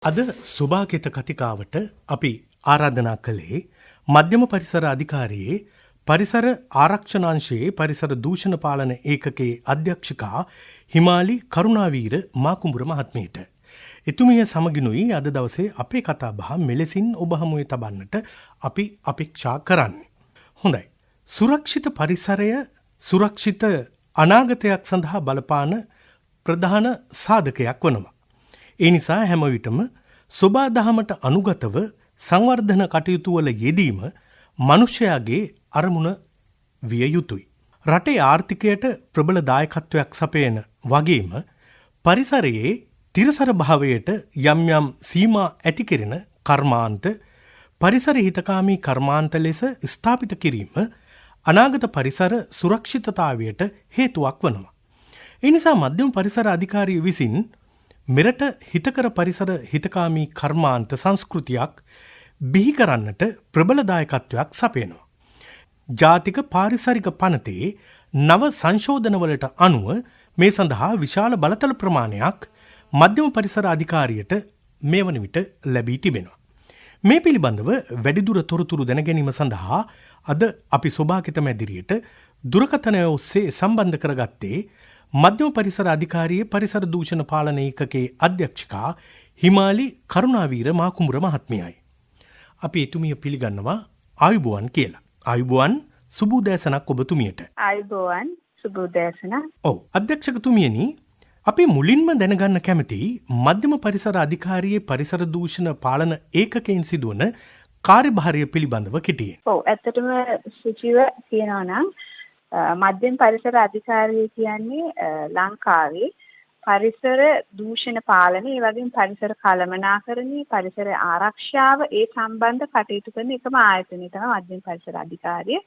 අද සුභාගිත කතිකාවට අපි ආරාධනා කළේ මධ්‍යම පරිසර අධිකාරියේ පරිසර ආරක්ෂණාංශයේ පරිසර දූෂණ පාලන ඒකකයේ අධ්‍යක්ෂකා හිමාලි කරුණාවීර මාකුඹුර මහත්මියට. එතුමිය සමගිනුයි අද දවසේ අපේ කතා බහ මෙලෙසින් ඔබ හමුවේ තබන්නට අපි අපේක්ෂා කරන්නේ. හොඳයි. සුරක්ෂිත පරිසරය සුරක්ෂිත අනාගතයක් සඳහා බලපාන ප්‍රධාන සාධකයක් වනවා. ඒ නිසා හැම විටම සෝබා දහමට අනුගතව සංවර්ධන කටයුතු වල යෙදීම මනුෂ්‍යයාගේ අරමුණ විය යුතුයි. රටේ ආර්ථිකයට ප්‍රබල දායකත්වයක් සපයන වගේම පරිසරයේ තිරසර භාවයට යම් යම් සීමා ඇති කෙරෙන කර්මාන්ත පරිසර හිතකාමී කර්මාන්ත ලෙස ස්ථාපිත කිරීම අනාගත පරිසර සුරක්ෂිතතාවයට හේතුවක් වනවා. ඒ නිසා මධ්‍යම පරිසර අධිකාරිය විසින් මෙරට හිතකර පරිසර හිතකාමී කර්මාන්ත සංස්කෘතියක් බිහි කරන්නට ප්‍රබල දායකත්වයක් සපයනවා. ජාතික පාරිසරික පනතේ නව සංශෝධනවලට අනුව මේ සඳහා විශාල බලතල ප්‍රමාණයක් මධ්‍යම පරිසර අධිකාරියට මේ වන විට ලැබී තිබෙනවා. මේ පිළිබඳව වැඩිදුර තොරතුරු දැනගැනීම සඳහා අද අපි සෝභාගිත මැදිරියට දුරකථනය ඔස්සේ සම්බන්ධ කරගත්තේ මධ්‍යම පරිසර අධිකාරියේ පරිසර දූෂණ පාලන ඒකකයේ අධ්‍යක්ෂකා හිමාලි කරුණාවීර මාකුඹුර මහත්මියයි. අපි එතුමිය පිළිගන්නවා ආයුබෝවන් කියලා. ආයුබෝවන් සුබ උදෑසනක් ඔබතුමියට. ආයුබෝවන් සුබ උදෑසන. ඔව් අධ්‍යක්ෂකතුමියනි අපි මුලින්ම දැනගන්න කැමති මධ්‍යම පරිසර අධිකාරියේ පරිසර දූෂණ පාලන ඒකකයෙන් සිදුවන කාර්යභාරය පිළිබඳව කෙටියෙන්. ඔව් ඇත්තටම සුචිව කියනවා නම් මධ්‍යම පරිසර අධිකාරිය කියන්නේ ලංකාවේ පරිසර දූෂණ පාලනය, ඒ වගේම පරිසර කළමනාකරණය, පරිසර ආරක්ෂාව ඒ සම්බන්ධ කටයුතු කරන එකම ආයතනය තමයි මධ්‍යම පරිසර අධිකාරිය.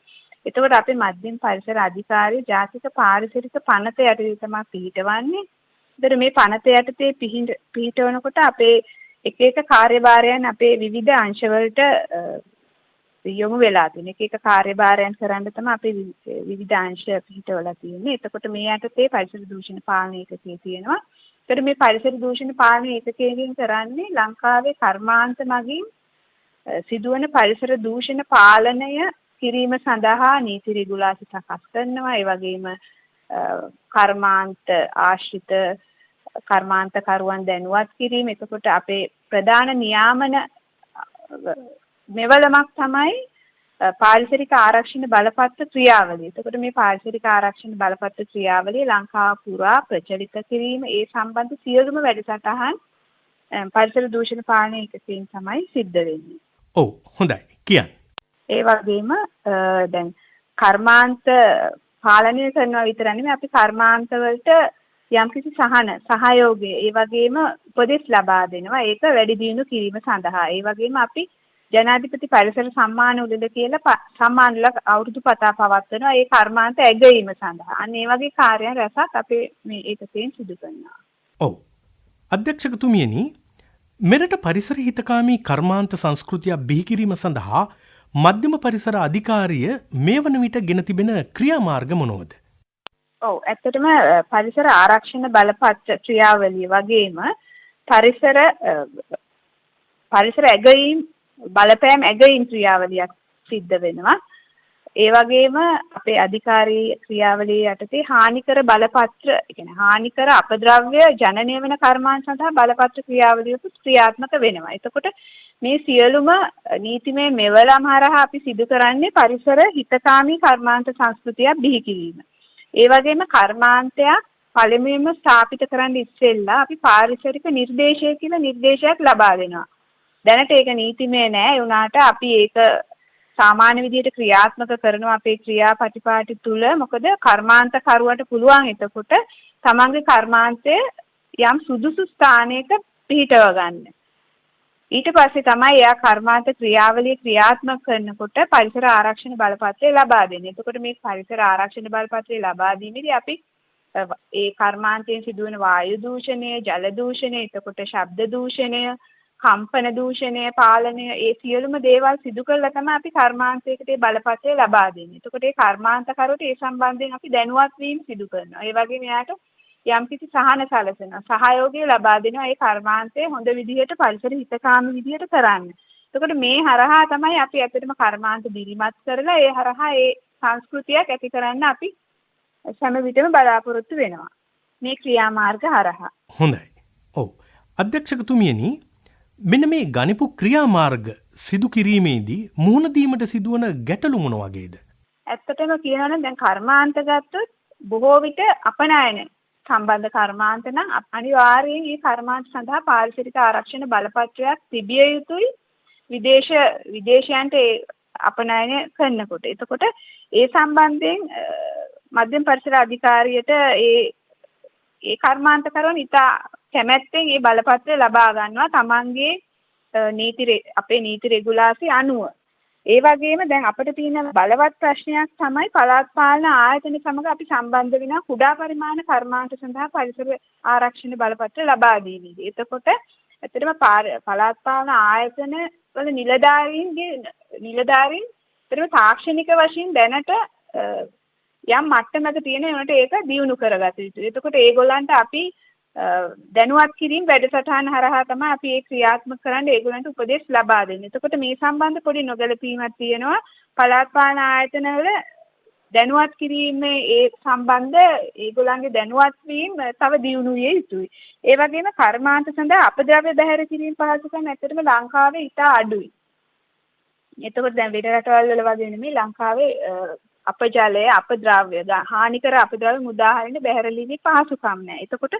එතකොට අපේ මධ්‍යම පරිසර අධිකාරිය ජාතික පාරිසරික පනත යටතේ තමයි පිහිටවන්නේ. ඒතර මේ පනත යටතේ පිහිටවනකොට අපේ එක එක කාර්යභාරයන් අපේ විවිධ අංශවලට යොමු වෙලා තියෙන එක කාර්යභාරයන් කරන්න තමයි අපේ විවිධ අංශ පිහිටවලා තියෙන්නේ. එතකොට මේ යටතේ පරිසර දූෂණ පාලන ඒකකයේ තියෙනවා. ඒතර මේ පරිසර දූෂණ පාලන ඒකකයෙන් කරන්නේ ලංකාවේ කර්මාන්ත මගින් සිදුවන පරිසර දූෂණ පාලනය කිරීම සඳහා නීති රෙගුලාසි සකස් කරනවා. ඒ වගේම කර්මාන්ත ආශ්‍රිත කර්මාන්ත කරුවන් දැනුවත් කිරීම. එතකොට අපේ ප්‍රධාන නියාමන මෙවලමක් තමයි පාරිසරික ආරක්ෂණ බලපත්‍ර ක්‍රියාවලිය. එතකොට මේ පාරිසරික ආරක්ෂණ බලපත්‍ර ක්‍රියාවලිය ලංකාව පුරා ප්‍රචලිත කිරීම ඒ සම්බන්ධ සියලුම වැඩසටහන් පරිසර දූෂණ පාලන ඒකකයෙන් තමයි සිද්ධ වෙන්නේ. ඔව් හොඳයි කියන්න. ඒ වගේම දැන් කර්මාන්ත පාලනය කරනවා විතර නෙමෙයි අපි කර්මාන්ත වලට යම්කිසි සහයෝගය ඒ වගේම උපදෙස් ලබා දෙනවා. ඒක වැඩි දියුණු කිරීම සඳහා. ඒ වගේම අපි ජනාධිපති පරිසර සම්මාන උළෙල කියලා සම්මානල අවුරුදු පතා පවත්වනවා ඒ කර්මාන්ත ඇගයීම සඳහා. අන්න ඒ වගේ කාර්යයන් රැසක් අපේ මේ ඒකකයෙන් සිදු කරනවා. ඔව්. අධ්‍යක්ෂකතුමියනි මෙරට පරිසර හිතකාමී කර්මාන්ත සංස්කෘතිය බිහි කිරීම සඳහා මධ්‍යම පරිසර අධිකාරිය මේ වන විට ගෙන තිබෙන ක්‍රියාමාර්ග මොනවාද? ඔව් ඇත්තටම පරිසර ආරක්ෂණ බලපත්‍ර ක්‍රියාවලිය වගේම පරිසර ඇගයීම් බලපෑම් ඇගයීම් ක්‍රියාවලියක් සිද්ධ වෙනවා. ඒ වගේම අපේ අධිකාරී ක්‍රියාවලිය යටතේ හානිකර බලපත්‍ර, ඒ කියන්නේ හානිකර අපද්‍රව්‍ය ජනනය වෙන කර්මාන්ත සඳහා බලපත්‍ර ක්‍රියාවලියකුත් ක්‍රියාත්මක වෙනවා. එතකොට මේ සියලුම නීතිමය මෙවලම් හරහා අපි සිදු කරන්නේ පරිසර හිතකාමී කර්මාන්ත සංස්කෘතියක් බිහි කිරීම. ඒ වගේම කර්මාන්තයක් පළමුවෙන්ම ස්ථාපිත කරන්න ඉස්සෙල්ලා අපි පාරිසරික නිර්දේශය කියලා නිර්දේශයක් ලබා දෙනවා. දැනට ඒක නීතිමය නෑ. ඒ වුණාට අපි ඒක සාමාන්‍ය විදිහට ක්‍රියාත්මක කරනවා අපේ ක්‍රියාපටිපාටි තුල. මොකද කර්මාන්ත කරුවට පුළුවන් එතකොට තමන්ගේ කර්මාන්තය යම් සුදුසු ස්ථානයක පිහිටව ගන්න. ඊට පස්සේ තමයි එයා කර්මාන්ත ක්‍රියාවලිය ක්‍රියාත්මක කරනකොට පරිසර ආරක්ෂණ බලපත්‍රය ලබා දෙන්නේ. එතකොට මේ පරිසර ආරක්ෂණ බලපත්‍රය ලබා දීමේදී අපි ඒ කර්මාන්තයෙන් සිදුවන වායු දූෂණය, ජල දූෂණය, එතකොට ශබ්ද දූෂණය, කම්පන දූෂණය පාලනය ඒ සියලුම දේවල් සිදු කළා තමයි අපි කර්මාන්තයකට ඒ බලපත්‍රය ලබා දෙන්නේ. එතකොට ඒ කර්මාන්ත කරුවට ඒ සම්බන්ධයෙන් අපි දැනුවත් වීම සිදු කරනවා. ඒ වගේම එයාට යම්කිසි සහන සැලසෙනවා. සහයෝගය ලබා දෙනවා ඒ කර්මාන්තය හොඳ විදිහට පරිසර හිතකාමී විදිහට කරන්න. එතකොට මේ හරහා තමයි අපි ඇත්තටම කර්මාන්ත දිරිමත් කරලා ඒ හරහා ඒ සංස්කෘතියක් ඇති කරන්න අපි සෑම විටම බලාපොරොත්තු වෙනවා. මේ ක්‍රියාමාර්ග හරහා. හොඳයි. ඔව්. අධ්‍යක්ෂකතුමියනි මෙන්න මේ ගනිපු ක්‍රියාමාර්ග සිදු කිරීමේදී මුහුණ දීමට සිදුවන ගැටලු මොන වගේද? ඇත්තටම කියනවා නම් දැන් කර්මාන්ත ගත්තොත් බොහෝ විට අපනයන සම්බන්ධ කර්මාන්ත නම් අනිවාර්යයෙන් මේ කර්මාන්ත සඳහා පාරිසරික ආරක්ෂණ බලපත්‍රයක් තිබිය යුතුයි විදේශයන්ට අපනයන කරනකොට. එතකොට ඒ සම්බන්ධයෙන් මධ්‍යම පරිසර අධිකාරියට ඒ කර්මාන්තකරුවන් ඉතා කැමැත්තෙන් මේ බලපත්‍රය ලබා ගන්නවා තමන්ගේ අපේ නීති රෙගුලාසි අනුව. ඒ වගේම දැන් අපිට තියෙන බලවත් ප්‍රශ්නයක් තමයි පළාත් පාලන ආයතන සමග අපි සම්බන්ධ වෙන කුඩා පරිමාණ කර්මාන්ත සඳහා පරිසර ආරක්ෂණ බලපත්‍ර ලබා දීමේදී. එතකොට ඇත්තටම පළාත් පාලන ආයතන වල නිලධාරීන් ඇත්තටම තාක්ෂණික වශයෙන් දැනට යම් මට්ටමක තියෙන උනට ඒක දියුණු කරගත යුතුයි. එතකොට ඒගොල්ලන්ට අපි දැනුවත් කිරීම වැඩසටහන හරහා තමයි අපි ඒ ක්‍රියාත්මක කරන්න ඒගොල්ලන්ට උපදෙස් ලබා දෙන්නේ. එතකොට මේ සම්බන්ධ පොඩි නොගැලපීමක් තියෙනවා. පළාත් පාලන ආයතනවල දැනුවත් කිරීමේ ඒ සම්බන්ධ ඒගොල්ලන්ගේ දැනුවත් වීම තව දියුණු විය යුතුයි. ඒ වගේම කර්මාන්ත සඳහා අපද්‍රව්‍ය බැහැර කිරීම පහසුකම් ඇත්තටම ලංකාවේ ඉතා අඩුයි. එතකොට දැන් වෙන රටවල් වල වගේ නෙමෙයි ලංකාවේ අපජලය අපද්‍රව්‍ය හානිකර අපද්‍රව්‍ය මුදා හරින්න බැහැරලීමේ පහසුකම් නැහැ. එතකොට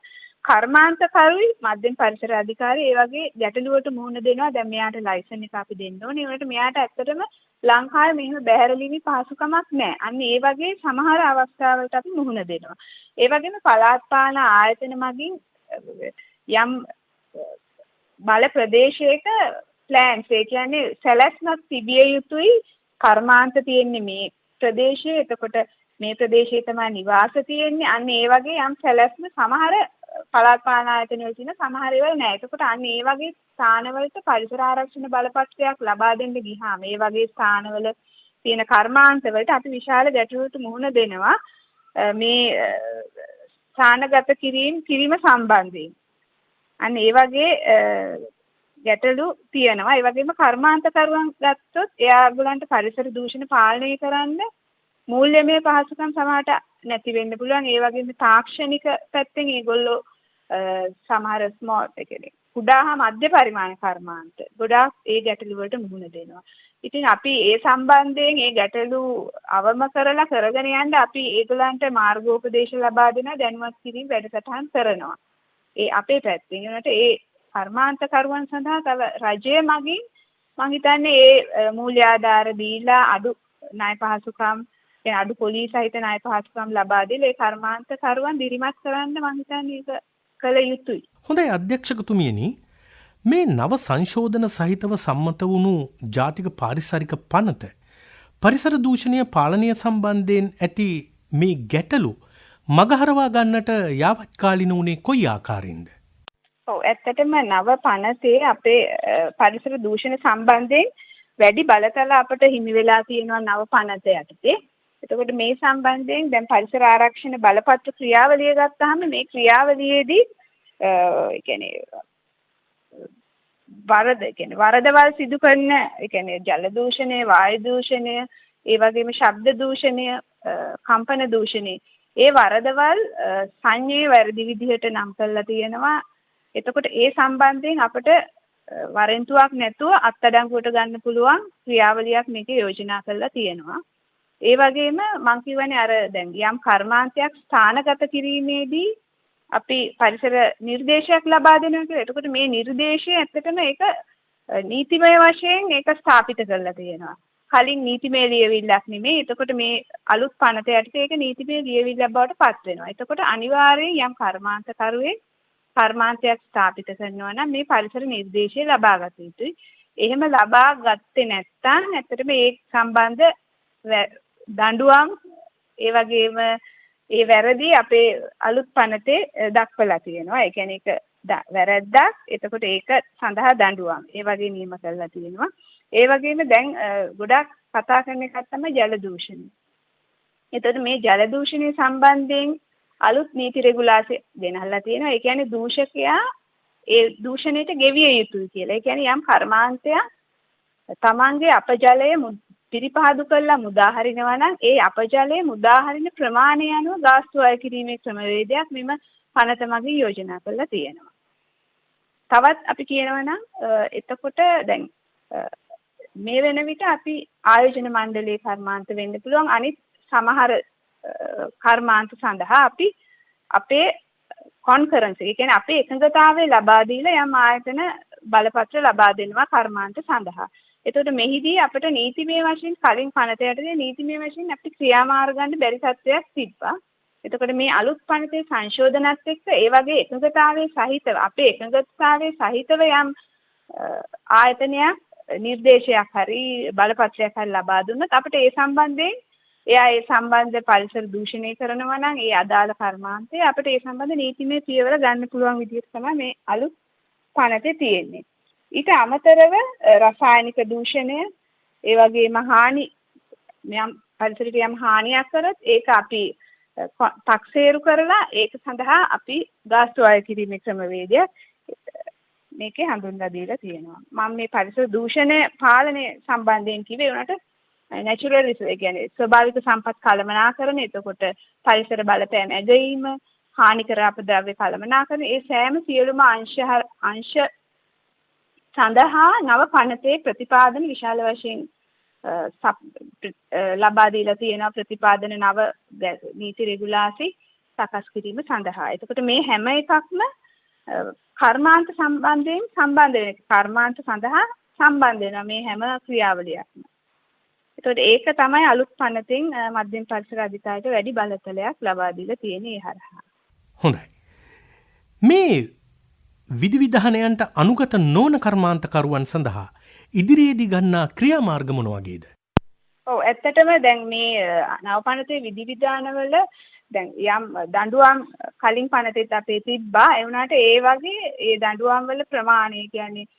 කර්මාන්තකරුයි මධ්‍යම පරිසර අධිකාරිය ඒ වගේ ගැටලුවට මුහුණ දෙනවා. දැන් මෙයාට ලයිසන් එක අපි දෙන්න ඕනේ. ඒකට මෙයාට ඇත්තටම ලංකාවේ මෙහෙම බැහැරලීමේ පහසුකමක් නැහැ. අන්න ඒ වගේ සමහර අවස්ථාවලට අපි මුහුණ දෙනවා. ඒ වගේම පළාත් පාලන ආයතන මගින් යම් බල ප්‍රදේශයක ප්ලෑන්ස් ඒ කියන්නේ සැලැස්මක් තිබිය යුතුයි කර්මාන්ත තියෙන්නේ මේ ප්‍රදේශයේ. එතකොට මේ ප්‍රදේශයේ තමයි නිවාස තියෙන්නේ. අන්න ඒ වගේ යම් සැලැස්ම සමහර පළාත් පාලන ආයතන වල තියෙන සමහර ඒවා නැහැ. එතකොට අන්න ඒ වගේ ස්ථානවලට පරිසර ආරක්ෂණ බලපත්‍රයක් ලබා දෙන්න ගියාම මේ වගේ ස්ථානවල තියෙන කර්මාන්තවලට අපි විශාල ගැටලුවකට මුහුණ දෙනවා මේ ස්ථානගත කිරීම සම්බන්ධයෙන්. අන්න ඒ වගේ ගැටලු තියෙනවා. ඒ වගේම කර්මාන්තකරුවන් ගත්තොත් එයාගොල්ලන්ට පරිසර දූෂණ පාලනය කරන්න මූල්‍යමය පහසුකම් සමහරට නැති වෙන්න පුළුවන්. ඒ වගේම තාක්ෂණික පැත්තෙන් ඒගොල්ලෝ සමහර ස්මෝල් කියන්නේ කුඩා හා මධ්‍ය පරිමාණ කර්මාන්ත ගොඩාක් ඒ ගැටලු වලට මුහුණ දෙනවා. ඉතින් අපි ඒ සම්බන්ධයෙන් ඒ ගැටලු අවම කරලා කරගෙන යන්න අපි ඒගොල්ලන්ට මාර්ගෝපදේශ ලබා දෙන දැනුවත් කිරීම වැඩසටහන් කරනවා. ඒ අපේ පැත්තෙන්. ඒකට ඒ කර්මාන්තකරුවන් සඳහා තව රජය මගින් මම හිතන්නේ ඒ මූල්‍ය ආධාර දීලා අඩු ණය පහසුකම් කියන අඩු පොලිස් සහිත ණය පහසුකම් ලබා දීලා ඒ කර්මාන්තකරුවන් දිරිමත් කරන්න මම හිතන්නේ ඒක කළ යුතුයි. හොඳයි අධ්‍යක්ෂකතුමියනි මේ නව සංශෝධන සහිතව සම්මත වුණු ජාතික පාරිසරික පනත පරිසර දූෂණය පාලනය සම්බන්ධයෙන් ඇති මේ ගැටලු මගහරවා ගන්නට යාවත්කාලින වුණේ කොයි ආකාරයෙන්ද? ඔව් ඇත්තටම නව පනතේ අපේ පරිසර දූෂණ සම්බන්ධයෙන් වැඩි බලතල අපට හිමි වෙලා තියෙනවා නව පනත යටතේ. එතකොට මේ සම්බන්ධයෙන් දැන් පරිසර ආරක්ෂණ බලපත්‍ර ක්‍රියාවලිය ගත්තාම මේ ක්‍රියාවලියේදී වරදවල් සිදු කරන ජල දූෂණය, වායු දූෂණය, ඒ වගේම ශබ්ද දූෂණය, කම්පන දූෂණය ඒ වරදවල් සංඥේ වැරදි විදිහට නම් කරලා තියෙනවා. එතකොට ඒ සම්බන්ධයෙන් අපිට වරෙන්තුවක් නැතුව අත්අඩංගුවට ගන්න පුළුවන් ක්‍රියාවලියක් මේකේ යෝජනා කරලා තියෙනවා. ඒ වගේම මම කියවනේ අර දැන් යම් කර්මාන්තයක් ස්ථානගත කිරීමේදී අපි පරිසර නිර්දේශයක් ලබා දෙනවා කියලා. එතකොට මේ නිර්දේශය ඇත්තටම ඒක නීතිමය වශයෙන් ඒක ස්ථාපිත කරලා තියෙනවා. කලින් නීතිමය ලියවිල්ලක් නෙමෙයි. එතකොට මේ අලුත් පනත යටතේ ඒක නීතිමය ලියවිල්ලක් බවට පත් වෙනවා. එතකොට අනිවාර්යයෙන් යම් කර්මාන්තකරුවෙක් කර්මාන්තයක් ස්ථාපිත කරනවා නම් මේ පරිසර නිර්දේශය ලබා ගත යුතුයි. එහෙම ලබා ගත්තේ නැත්නම් ඇත්තටම ඒ සම්බන්ධ දඬුවම් ඒ වගේම ඒ වැරදි අපේ අලුත් පනතේ දක්වලා තියෙනවා. ඒ කියන්නේ ඒක වැරද්දක්. එතකොට ඒක සඳහා දඬුවම් ඒ වගේ නියම කරලා තියෙනවා. ඒ වගේම දැන් ගොඩක් කතා කරන එකක් තමයි ජල දූෂණය. එතකොට මේ ජල දූෂණය සම්බන්ධයෙන් අලුත් නීති රෙගුලාසි ගෙනහලා තියෙනවා. ඒ කියන්නේ දූෂකයා ඒ දූෂණයට ගෙවිය යුතුයි කියලා. ඒ කියන්නේ යම් කර්මාන්තයක් තමන්ගේ අපජලය පිරිපහදු කරලා මුදා හරිනවා නම් ඒ අපජලය මුදා හරින ප්‍රමාණය අනුව ගාස්තු අය කිරීමේ ක්‍රමවේදයක් මෙම පනත මගින් යෝජනා කරලා තියෙනවා. තවත් අපි කියනවා නම් එතකොට දැන් මේ වෙන විට අපි ආයෝජන මණ්ඩලයේ කර්මාන්ත වෙන්න පුළුවන්. අනිත් සමහර කර්මාන්ත සඳහා අපි අපේ කොන්කරන්ස් ඒ කියන්නේ අපේ එකඟතාවය ලබා දීලා යම් ආයතන බලපත්‍ර ලබා දෙනවා කර්මාන්ත සඳහා. එතකොට මෙහිදී අපිට නීතිමය වශයෙන් කලින් පනත යටතේ නීතිමය වශයෙන් අපිට ක්‍රියාමාර්ග ගන්න බැරි තත්ත්වයක් තිබ්බා. එතකොට මේ අලුත් පනතේ සංශෝධනත් එක්ක ඒ වගේ එකඟතාවයේ සහිතව අපේ එකඟතාවයේ සහිතව යම් ආයතනයක් නිර්දේශයක් හරි බලපත්‍රයක් හරි ලබා දුන්නොත් අපිට ඒ සම්බන්ධයෙන් එයා ඒ සම්බන්ධ පරිසර දූෂණය කරනවා නම් ඒ අදාළ කර්මාන්තය අපිට ඒ සම්බන්ධ නීතිමය පියවර ගන්න පුළුවන් විදිහට තමයි මේ අලුත් පනතේ තියෙන්නේ. ඊට අමතරව රසායනික දූෂණය ඒ වගේම හානි යම් පරිසරයට යම් හානියක් කරත් ඒක අපි 탁සේරු කරලා ඒක සඳහා අපි ගාස්තු අය කිරීමේ ක්‍රමවේදය මේකේ හඳුන්වා දීලා තියෙනවා. මම මේ පරිසර දූෂණය පාලනය සම්බන්ධයෙන් කිව්වේ උනට නැචරල් රිසෝස් ඒ කියන්නේ ස්වභාවික සම්පත් කළමනාකරන, එතකොට පරිසර බලපෑම් ඇගීම, හානිකර අපද්‍රව්‍ය කළමනාකරන, ඒ සෑම සියලුම අංශ සඳහා නව පනතේ ප්‍රතිපාදන විශාල වශයෙන් ලබා දීලා තියෙනවා. ප්‍රතිපාදන නව නීති රෙගුලාසි සකස් කිරීම සඳහා. එතකොට මේ හැම එකක්ම කර්මාන්ත සම්බන්ධයෙන් සම්බන්ධ වෙන කර්මාන්ත සඳහා සම්බන්ධ වෙනවා මේ හැම ක්‍රියාවලියක්ම. එතකොට ඒක තමයි අලුත් පනතෙන් මධ්‍යම පරිසර අධිකාරියට වැඩි බලතලයක් ලබා දීලා තියෙන්නේ ඒ හරහා. හොඳයි. මේ විධිවිධානයන්ට අනුගත නොවන කර්මාන්තකරුවන් සඳහා ඉදිරියේදී ගන්නා ක්‍රියාමාර්ග මොන වගේද? ඔව් ඇත්තටම දැන් මේ නව පනතේ විධිවිධානවල දැන් යම් දඬුවම් කලින් පනතෙත් අපේ තිබ්බා. ඒ වුණාට ඒ වගේ ඒ දඬුවම් වල ප්‍රමාණය කියන්නේ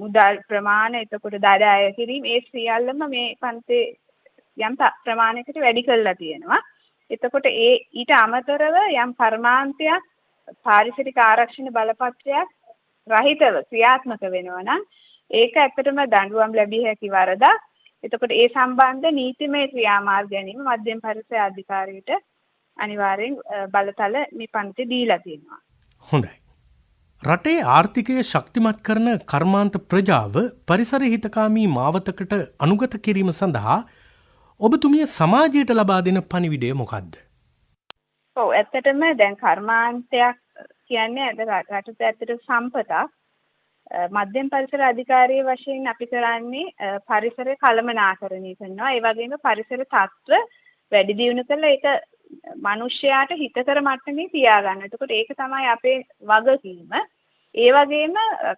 මුදල් ප්‍රමාණ, එතකොට දඩාය කිරීම ඒ සියල්ලම මේ පන්තේ යම් ප්‍රමාණයකට වැඩි කරලා තියෙනවා. එතකොට ඊට අමතරව යම් කර්මාන්තයක් පාරිසරික ආරක්ෂණ බලපත්‍රයක් රහිතව ක්‍රියාත්මක වෙනවා නම් ඒක ඇත්තටම දඬුවම් ලැබිය හැකි වරදක්. එතකොට ඒ සම්බන්ධ නීතිමය ක්‍රියාමාර්ග ගැනීම මධ්‍යම පරිසර අධිකාරියට අනිවාර්යෙන් බලතල මේ පන්තිය දීලා තියෙනවා. හොඳයි. රටේ ආර්ථිකය ශක්තිමත් කරන කර්මාන්ත ප්‍රජාව පරිසර හිතකාමී මාවතකට අනුගත කිරීම සඳහා ඔබතුමිය සමාජයට ලබා දෙන පණිවිඩය මොකක්ද? ඔව් ඇත්තටම දැන් කර්මාන්තයක් කියන්නේ රටට ඇත්තට සම්පතක්. මධ්‍යම පරිසර අධිකාරිය වශයෙන් අපි කරන්නේ පරිසරය කළමනාකරණය කරනවා. ඒ වගේම පරිසර තත්ත්ව වැඩි දියුණු කරලා ඒක මිනිස්යාට හිතකර මට්ටමේ තියාගන්න. එතකොට ඒක තමයි අපේ වගකීම. ඒ වගේම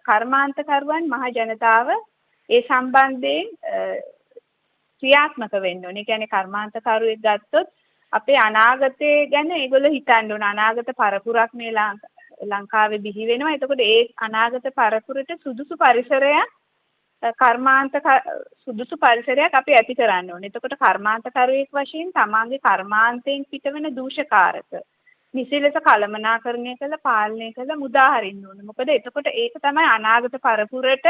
කර්මාන්තකරුවන් මහ ජනතාව ඒ සම්බන්ධයෙන් ක්‍රියාත්මක වෙන්න ඕනේ. ඒ කියන්නේ කර්මාන්තකරුවෙක් ගත්තොත් අපේ අනාගතය ගැන ඒගොල්ලෝ හිතන්න ඕන. අනාගත පරපුරක් මේ ලංකාවේ බිහි වෙනවා. එතකොට ඒ අනාගත පරපුරට සුදුසු පරිසරයක් සුදුසු පරිසරයක් අපි ඇති කරන්න ඕනේ. එතකොට කර්මාන්තකරුවෙක් වශයෙන් තමන්ගේ කර්මාන්තයෙන් පිටවෙන දූෂකාරක නිසිලස කළමනාකරණය කළ පාලනය කළ මුදා හරින්න ඕනේ. මොකද එතකොට ඒක තමයි අනාගත පරපුරට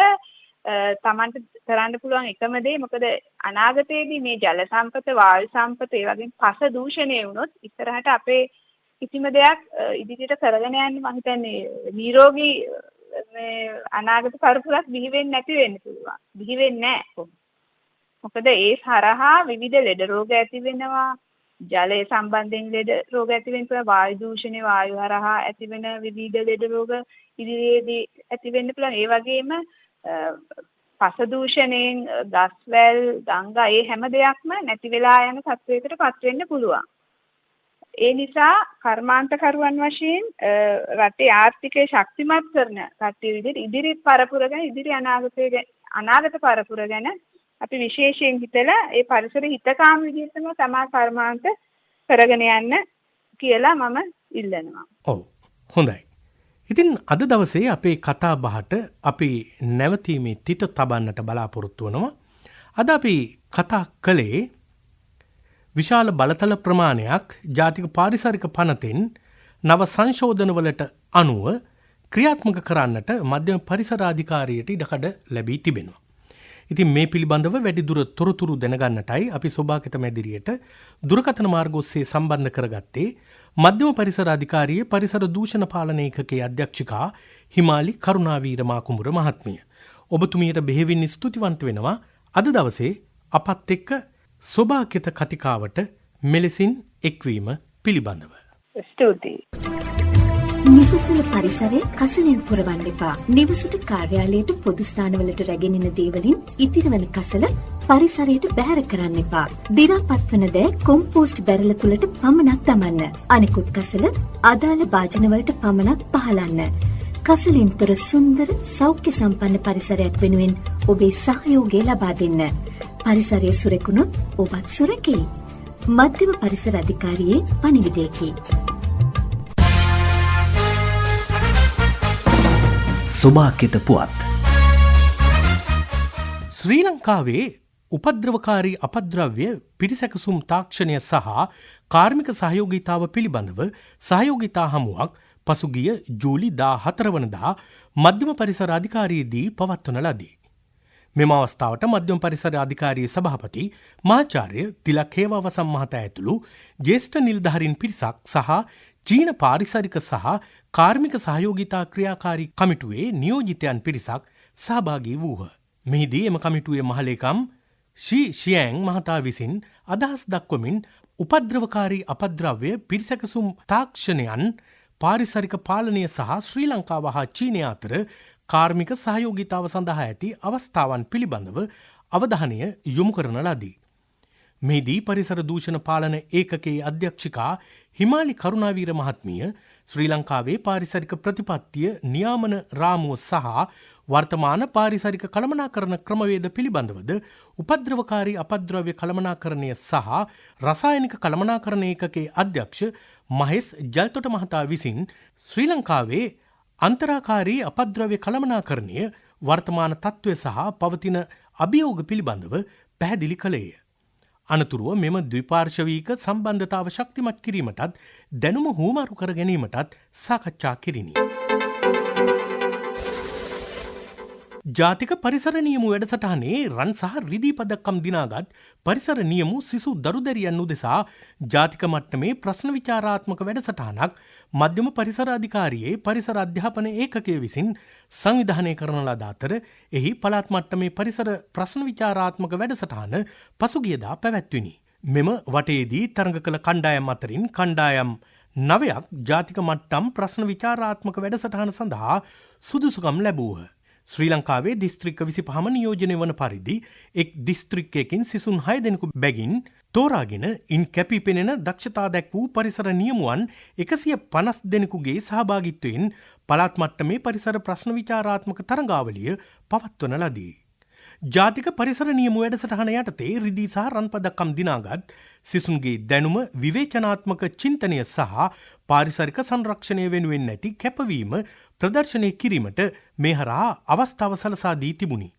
තමන්ට කරන්න පුළුවන් එකම දේ. මොකද අනාගතයේදී මේ ජල සම්පත, වායු සම්පත, ඒ වගේම පස දූෂණය වුණොත් ඉස්සරහට අපේ කිසිම දෙයක් ඉදිරියට කරගෙන යන්න මම හිතන්නේ නිරෝගී මේ අනාගත පරපුරක් බිහි වෙන්නේ නැති වෙන්න පුළුවන්. බිහි වෙන්නේ නැහැ. මොකද ඒ හරහා විවිධ ලෙඩ රෝග ඇති වෙනවා. ජලය සම්බන්ධයෙන් ලෙඩ රෝග ඇති වෙන්න පුළුවන්. වායු දූෂණය, වායු හරහා ඇති වෙන විවිධ ලෙඩ රෝග ඉදිරියේදී ඇති වෙන්න පුළුවන්. ඒ වගේම පස දූෂණයෙන් ගස්වැල්, ගංගා ඒ හැම දෙයක්ම නැති වෙලා යන තත්වයකට පත් වෙන්න පුළුවන්. ඒ නිසා කර්මාන්තකරුවන් වශයෙන් රටේ ආර්ථිකය ශක්තිමත් කරන කටයුතු විදිහට ඉදිරි පරපුර ගැන, ඉදිරි අනාගත පරපුර ගැන අපි විශේෂයෙන් හිතලා ඒ පරිසර හිතකාම විදිහටම තමයි කර්මාන්ත කරගෙන යන්න කියලා මම ඉල්ලනවා. ඔව්. හොඳයි. ඉතින් අද දවසේ අපේ කතා බහට අපි නැවතීමේ තිත තබන්නට බලාපොරොත්තු වෙනවා. අද අපි කතා කළේ විශාල බලතල ප්‍රමාණයක් ජාතික පාරිසරික පනතෙන් නව සංශෝධනවලට අනුව ක්‍රියාත්මක කරන්නට මධ්‍යම පරිසර අධිකාරියට ඉඩකඩ ලැබී තිබෙනවා. ඉතින් මේ පිළිබඳව වැඩිදුර තොරතුරු දැනගන්නටයි අපි සෝභාකිත මැදිරියට දුරකථන මාර්ග ඔස්සේ සම්බන්ධ කරගත්තේ මධ්‍යම පරිසර අධිකාරියේ පරිසර දූෂණ පාලන ඒකකයේ අධ්‍යක්ෂිකා හිමාලි කරුණාවීර මාකුඹුර මහත්මිය. ඔබතුමියට බෙහෙවින් ස්තුතිවන්ත වෙනවා අද දවසේ අපත් එක්ක සෝභාකිත කතිකාවට මෙලෙසින් එක්වීම පිළිබඳව. ස්තුතියි. නිසසල පරිසරයේ කසලෙන් පුරවන්න එපා. නිවසට කාර්යාලයට පොදු ස්ථානවලට රැගෙන එන දේවලින් ඉතිරවන කසල පරිසරයට බැහැර කරන්න එපා. දි รา පත් වන දෑ කොම්පෝස්ට් බැරළ තුලට පමණක් දමන්න. අනිකුත් කසල අදාළ භාජන වලට පමණක් පහලන්න. කසලින් තොර සුන්දර සෞඛ්‍ය සම්පන්න පරිසරයක් වෙනුවෙන් ඔබේ සහයෝගය ලබා දෙන්න. පරිසරයේ සුරකුණොත් ඔබත් සුරකේ. මධ්‍යම පරිසර අධිකාරියේ පණිවිඩයකි. සුභාකිත පුවත්. ශ්‍රී ලංකාවේ උපද්‍රවකාරී අපද්‍රව්‍ය පිරිසැකසුම් තාක්ෂණය සහ කාර්මික සහයෝගීතාව පිළිබඳව සහයෝගීතා හමුවක් පසුගිය ජූලි 14 වනදා මධ්‍යම පරිසර අධිකාරියේදී පවත්වන ලදී. මෙම අවස්ථාවට මධ්‍යම පරිසර අධිකාරියේ සභාපති මහාචාර්ය තිලක් හේවාවසම් මහතා ඇතුළු ජ්‍යෙෂ්ඨ නිලධාරීන් පිරිසක් සහ චීන පාරිසරික සහ කාර්මික සහයෝගිතා ක්‍රියාකාරී කමිටුවේ නියෝජිතයන් පිරිසක් සහභාගී වූහ. මෙහිදී එම කමිටුවේ මහලේකම් ෂී ෂියෑන් මහතා විසින් අදහස් දක්වමින් උපද්‍රවකාරී අපද්‍රව්‍ය පිරිසැකසුම් තාක්ෂණයන් පාරිසරික පාලනය සහ ශ්‍රී ලංකාව හා චීනය අතර කාර්මික සහයෝගිතාව සඳහා ඇති අවස්ථාවන් පිළිබඳව අවධානය යොමු කරන ලදී. මෙහිදී පරිසර දූෂණ පාලන ඒකකයේ අධ්‍යක්ෂිකා හිමාලි කරුණාවීර මහත්මිය ශ්‍රී ලංකාවේ පාරිසරික ප්‍රතිපත්තිය නියාමන රාමුව සහ වර්තමාන පාරිසරික කළමනාකරණ ක්‍රමවේද පිළිබඳවද උපද්‍රවකාරී අපද්‍රව්‍ය කළමනාකරණය සහ රසායනික කළමනාකරණ ඒකකයේ අධ්‍යක්ෂ මහෙස් ජල්තොට මහතා විසින් ශ්‍රී ලංකාවේ අන්තරාකාරී අපද්‍රව්‍ය කළමනාකරණය වර්තමාන තත්ත්වය සහ පවතින අභියෝග පිළිබඳව පැහැදිලි කළේය. අනතුරුව මෙම ද්විපාර්ශවීක සම්බන්ධතාව ශක්තිමත් කිරීමටත් දැනුම හුවමාරු කර ගැනීමටත් සාකච්ඡා කිරිණි. ජාතික පරිසර නියමු වැඩසටහනේ රන් සහ රිදී පදක්කම් දිනාගත් පරිසර නියමු සිසු දරුදැරියන් උදෙසා ජාතික මට්ටමේ ප්‍රශ්න විචාරාත්මක වැඩසටහනක් මධ්‍යම පරිසර අධිකාරියේ පරිසර අධ්‍යාපන ඒකකය විසින් සංවිධානය කරන ලද අතර එහි පළාත් මට්ටමේ පරිසර ප්‍රශ්න විචාරාත්මක වැඩසටහන පසුගියදා පැවැත්විනි. මෙම වටයේදී තරඟ කළ කණ්ඩායම් අතරින් කණ්ඩායම් 9ක් ජාතික මට්ටම් ප්‍රශ්න විචාරාත්මක වැඩසටහන සඳහා සුදුසුකම් ලැබූහ. ශ්‍රී ලංකාවේ දිස්ත්‍රික්ක 25ම නියෝජනය වන පරිදි එක් දිස්ත්‍රික්කයකින් සිසුන් 6 දෙනෙකු බැගින් තෝරාගෙන ඉන් කැපී පෙනෙන දක්ෂතා දැක් වූ පරිසර නියමුවන් 150 දෙනෙකුගේ සහභාගිත්වයෙන් පළාත් මට්ටමේ පරිසර ප්‍රශ්න විචාරාත්මක තරඟාවලිය පවත්වන ලදී. ජාතික පරිසර නියමු වැඩසටහන යටතේ රිදී සහ රන් පදක්කම් දිනාගත් සිසුන්ගේ දැනුම විවේචනාත්මක චින්තනය සහ පාරිසරික සංරක්ෂණය වෙනුවෙන් නැති කැපවීම ප්‍රදර්ශනය කිරීමට මේ හරහා අවස්ථාව සලසා දී තිබුණි.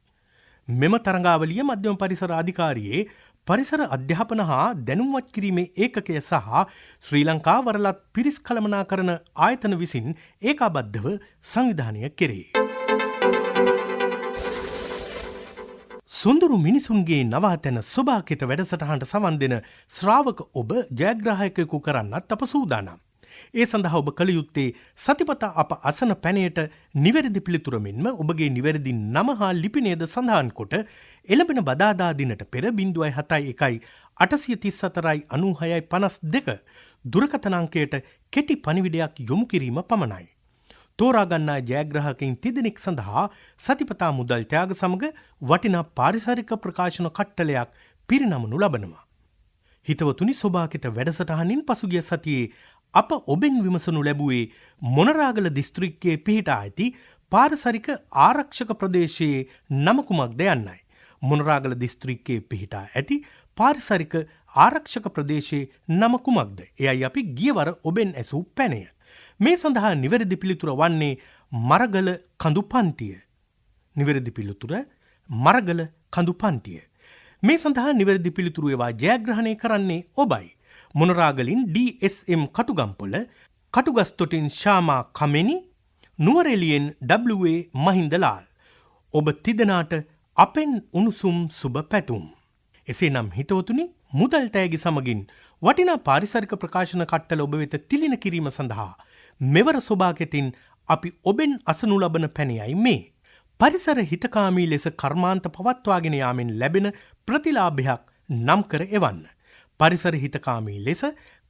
මෙම තරඟාවලිය මධ්‍යම පරිසර අධිකාරියේ පරිසර අධ්‍යාපන හා දැනුම්වත් කිරීමේ ඒකකය සහ ශ්‍රී ලංකා වරලත් පිරිස් කළමනාකරණ ආයතන විසින් ඒකාබද්ධව සංවිධානය කෙරේ. සුන්දුරු මිනිසුන්ගේ නවාතැන සුභාකිත වැඩසටහනට සවන් දෙන ශ්‍රාවක ඔබ ජයග්‍රාහකයෙකු කරන්නත් අප සූදානම්. ඒ සඳහා ඔබ කළ යුත්තේ සතිපතා අප අසන පැනයට නිවැරදි පිළිතුර මෙන්ම ඔබගේ නිවැරදි නම හා ලිපිනයද සඳහන් කොට එළඹෙන බදාදා දිනට පෙර 0.71-834-96-52 දුරකථන අංකයට කෙටි පණිවිඩයක් යොමු කිරීම පමණයි. තෝරාගන්නා ජයග්‍රාහකයින් 3 දෙනෙක් සඳහා සතිපතා මුදල් ත්‍යාග සමග වටිනා පාරිසරික ප්‍රකාශන කට්ටලයක් පිරිනමනු ලබනවා. හිතවතුනි සෝභාකිත වැඩසටහනින් පසුගිය සතියේ අප ඔබෙන් විමසනු ලැබුවේ මොනරාගල දිස්ත්‍රික්කයේ පිහිටා ඇති පාරිසරික ආරක්ෂක ප්‍රදේශයේ නම කුමක්ද යන්නයි. මොනරාගල දිස්ත්‍රික්කයේ පිහිටා ඇති පාරිසරික ආරක්ෂක ප්‍රදේශයේ නම කුමක්ද? එයයි අපි ගියවර ඔබෙන් ඇසූ පැනය. මේ සඳහා නිවැරදි පිළිතුර වන්නේ මරගල කඳු පන්තිය. නිවැරදි පිළිතුර මරගල කඳු පන්තිය. මේ සඳහා නිවැරදි පිළිතුරු ඒවා ජයග්‍රහණය කරන්නේ ඔබයි. මොනරාගලින් DSM කටුගම්පොළ, කටුගස්තොටින් ශාමා කමෙනි, නුවරඑළියෙන් WA මහින්දලාල්. ඔබ තිදෙනාට අපෙන් උණුසුම් සුබ පැතුම්. එසේනම් හිතවතුනි, මුදල් තෑගි සමගින් වටිනා පාරිසරික ප්‍රකාශන කට්ටල ඔබ වෙත තිලින කිරීම සඳහා මෙවර සොබාකෙතින් අපි ඔබෙන් අසනු ලබන පැනයයි මේ. පරිසර හිතකාමී ලෙස කර්මාන්ත පවත්වාගෙන යාමෙන් ලැබෙන ප්‍රතිලාභයක් නම් කර එවන්න. පරිසර හිතකාමී ලෙස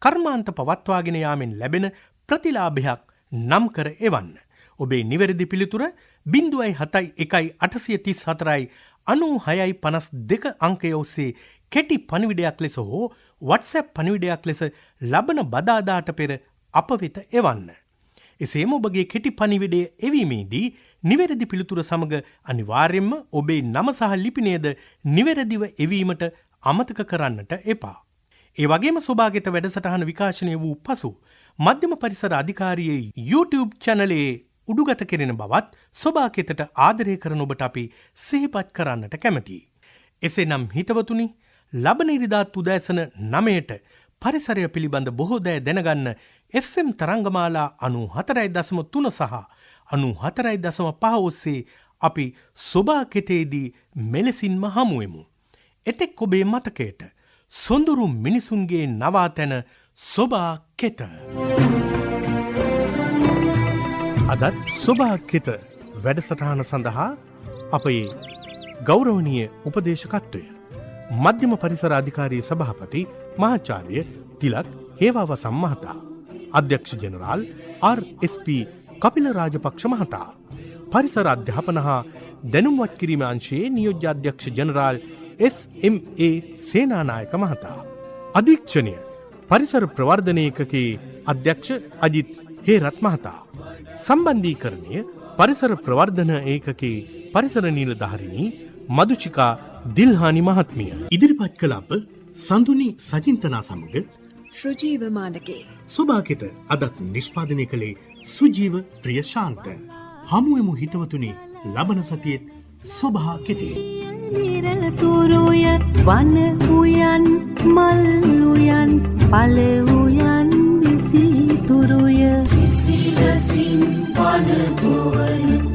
කර්මාන්ත පවත්වාගෙන යාමෙන් ලැබෙන ප්‍රතිලාභයක් නම් කර එවන්න. ඔබේ නිවැරදි පිළිතුර 0.7134.96.52 අංකය ඔස්සේ කෙටි පණිවිඩයක් ලෙස හෝ WhatsApp පණිවිඩයක් ලෙස ලබන බදාදාට පෙර අප වෙත එවන්න. එසේම ඔබගේ කෙටි පණිවිඩය එවීමේදී නිවැරදි පිළිතුර සමග අනිවාර්යයෙන්ම ඔබේ නම සහ ලිපිනයද නිවැරදිව එවීමට අමතක කරන්නට එපා. ඒ වගේම සොබාගෙත වැඩසටහන විකාශනය වූ පසු මධ්‍යම පරිසර අධිකාරියේ YouTube චැනලයේ උඩුගත කෙරෙන බවත් සොබාකෙතට ආදරය කරන ඔබට අපි සිහිපත් කරන්නට කැමැතියි. එසේනම් හිතවතුනි, ලබන ඉරිදාත් උදෑසන 9ට පරිසරය පිළිබඳ බොහෝ දෑ දැනගන්න FM තරංගමාලා 94.3 සහ 94.5 ඔස්සේ අපි සොබාකෙතේදී මෙලෙසින්ම හමුවෙමු. එතෙක් ඔබේ මතකයට සොඳුරු මිනිසුන්ගේ නවාතැන සොබාකෙත. අදත් සොබාකෙත වැඩසටහන සඳහා අපේ ගෞරවනීය උපදේශකත්වය මධ්‍යම පරිසර අධිකාරී සභාපති මහාචාර්ය තිලක් හේවාවසම් මහතා, අධ්‍යක්ෂ ජෙනරාල් RSP කපිල රාජපක්ෂ මහතා, පරිසර අධ්‍යාපන හා දැනුම්වත් කිරීම අංශයේ නියෝජ්‍ය අධ්‍යක්ෂ ජෙනරාල් SMA සේනානායක මහතා, අධීක්ෂණය පරිසර ප්‍රවර්ධන ඒකකයේ අධ්‍යක්ෂ අජිත් හේරත් මහතා, සම්බන්ධීකරණය පරිසර ප්‍රවර්ධන ඒකකයේ පරිසර නිලධාරිණී මදුචිකා දිල්හානි මහත්මිය. ඉදිරිපත් කළ අප සඳුනි සජින්තනා සමග සුජීව මානගේ. සොබාකෙත අදත් නිෂ්පාදනය කළේ සුජීව ප්‍රියශාන්ත. හමුවෙමු හිතවතුනි ලබන සතියෙත් සොබාකෙතේ. විරල තුරුය වන උයන් මල් උයන් පල උයන් විසි තුරුය සිසිලසින් වන ගොවන